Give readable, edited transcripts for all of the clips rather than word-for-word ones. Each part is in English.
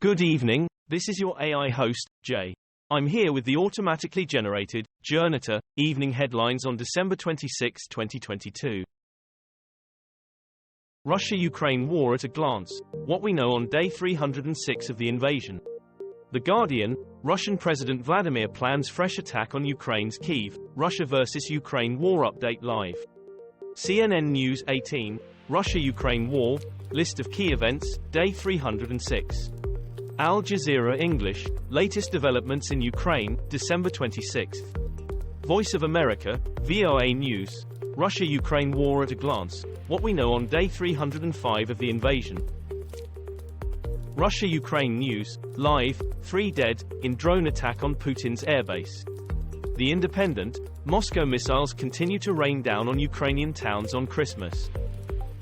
Good evening, this is your AI host, Jay. I'm here with the automatically generated, Journato, evening headlines on December 26, 2022. Russia-Ukraine war at a glance. What we know on day 306 of the invasion. The Guardian, Russian President Vladimir plans fresh attack on Ukraine's Kyiv, Russia versus Ukraine war update live. CNN News 18, Russia-Ukraine war, list of key events, day 306. Al Jazeera English, latest developments in Ukraine, December 26. Voice of America, VOA News, Russia-Ukraine war at a glance, what we know on day 305 of the invasion. Russia-Ukraine news, live, 3 dead, in drone attack on Putin's airbase. The Independent, Moscow missiles continue to rain down on Ukrainian towns on Christmas.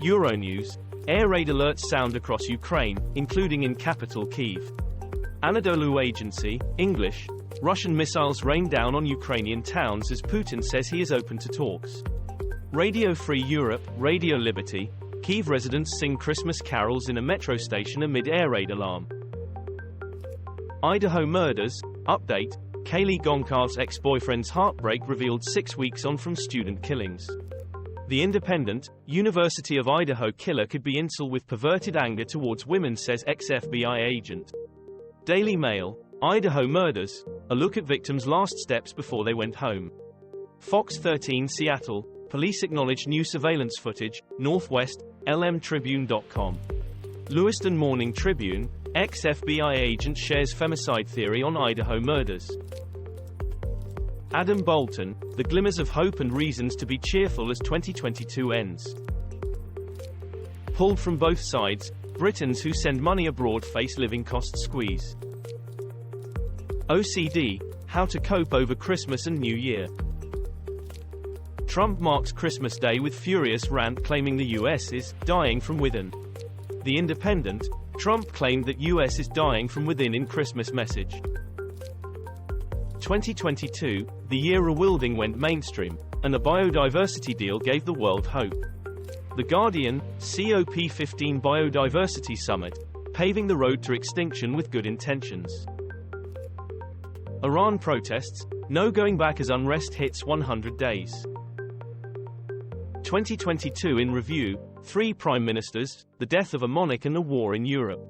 Euronews, air raid alerts sound across Ukraine, including in capital Kyiv. Anadolu Agency, English, Russian missiles rain down on Ukrainian towns as Putin says he is open to talks. Radio Free Europe, Radio Liberty, Kyiv residents sing Christmas carols in a metro station amid air raid alarm. Idaho murders, update, Kaylee Gonkar's ex-boyfriend's heartbreak revealed 6 weeks on from student killings. The Independent, University of Idaho killer could be incel with perverted anger towards women, says ex-FBI agent. Daily Mail, Idaho murders, a look at victims' last steps before they went home. Fox 13 Seattle, police acknowledge new surveillance footage, Northwest, lmtribune.com. Lewiston Morning Tribune, ex-FBI agent shares femicide theory on Idaho murders. Adam Bolton, the glimmers of hope and reasons to be cheerful as 2022 ends. Pulled from both sides, Britons who send money abroad face living cost squeeze. OCD, how to cope over Christmas and New Year. Trump marks Christmas Day with furious rant claiming the US is dying from within. The Independent, Trump claimed that US is dying from within in Christmas message. 2022, the year rewilding went mainstream, and a biodiversity deal gave the world hope. The Guardian, COP15 Biodiversity Summit, paving the road to extinction with good intentions. Iran protests, no going back as unrest hits 100 days. 2022 in review, 3 prime ministers, the death of a monarch and a war in Europe.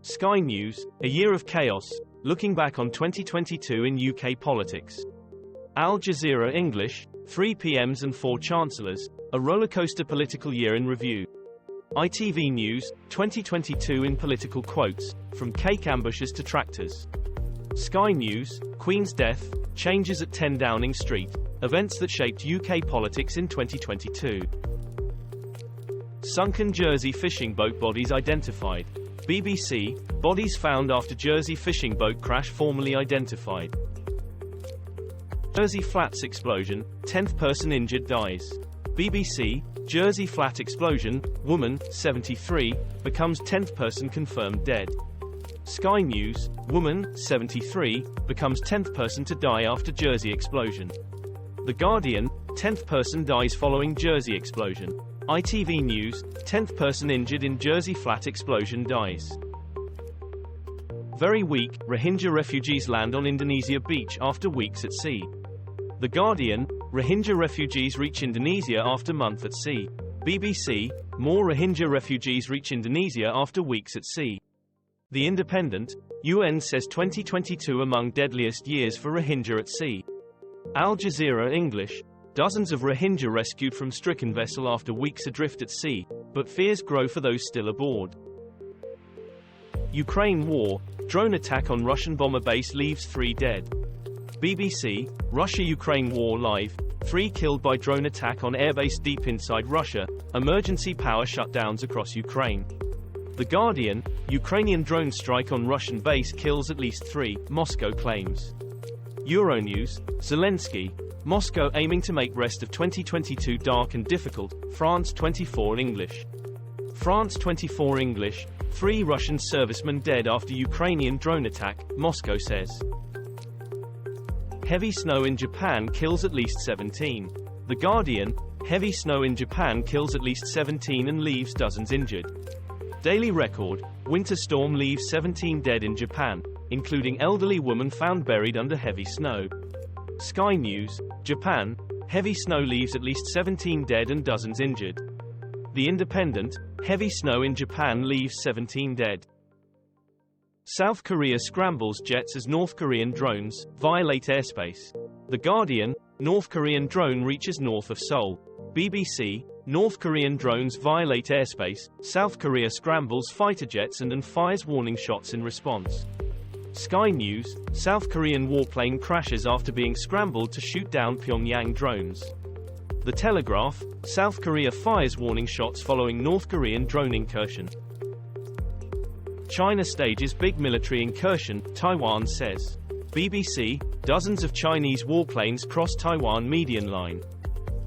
Sky News, a year of chaos, looking back on 2022 in UK politics. Al Jazeera English, 3 PMs and 4 chancellors, a rollercoaster political year in review. ITV News, 2022 in political quotes, from cake ambushes to tractors. Sky News, Queen's death, changes at 10 Downing Street, events that shaped UK politics in 2022. Sunken Jersey fishing boat bodies identified. BBC, bodies found after Jersey fishing boat crash formally identified. Jersey Flats explosion, 10th person injured dies. BBC, Jersey Flat explosion, woman, 73, becomes 10th person confirmed dead. Sky News, woman, 73, becomes 10th person to die after Jersey explosion. The Guardian, 10th person dies following Jersey explosion. ITV News, 10th person injured in Jersey Flat explosion dies. Very weak, Rohingya refugees land on Indonesia beach after weeks at sea. The Guardian, Rohingya refugees reach Indonesia after month at sea. BBC, more Rohingya refugees reach Indonesia after weeks at sea. The Independent, UN says 2022 among deadliest years for Rohingya at sea. Al Jazeera English, dozens of Rohingya rescued from stricken vessel after weeks adrift at sea, but fears grow for those still aboard. Ukraine war, drone attack on Russian bomber base leaves 3 dead. BBC, Russia-Ukraine war live, 3 killed by drone attack on airbase deep inside Russia, emergency power shutdowns across Ukraine. The Guardian, Ukrainian drone strike on Russian base kills at least 3, Moscow claims. Euronews, Zelensky, Moscow aiming to make rest of 2022 dark and difficult, France 24 English. France 24 English, 3 Russian servicemen dead after Ukrainian drone attack, Moscow says. Heavy snow in Japan kills at least 17. The Guardian, heavy snow in Japan kills at least 17 and leaves dozens injured. Daily Record, winter storm leaves 17 dead in Japan, including elderly woman found buried under heavy snow. Sky News, Japan, heavy snow leaves at least 17 dead and dozens injured. The Independent, heavy snow in Japan leaves 17 dead. South Korea scrambles jets as North Korean drones violate airspace. The Guardian, North Korean drone reaches north of Seoul. BBC, North Korean drones violate airspace, South Korea scrambles fighter jets and fires warning shots in response. Sky News, South Korean warplane crashes after being scrambled to shoot down Pyongyang drones. The Telegraph, South Korea fires warning shots following North Korean drone incursion. China stages big military incursion, Taiwan says. BBC, dozens of Chinese warplanes cross Taiwan median line.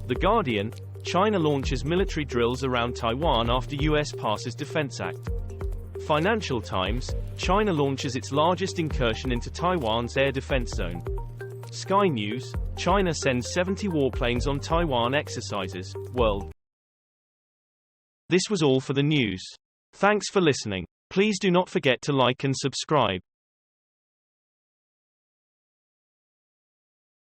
The Guardian, China launches military drills around Taiwan after US passes Defense Act. Financial Times, China launches its largest incursion into Taiwan's air defense zone. Sky News, China sends 70 warplanes on Taiwan exercises, world. This was all for the news. Thanks for listening. Please do not forget to like and subscribe.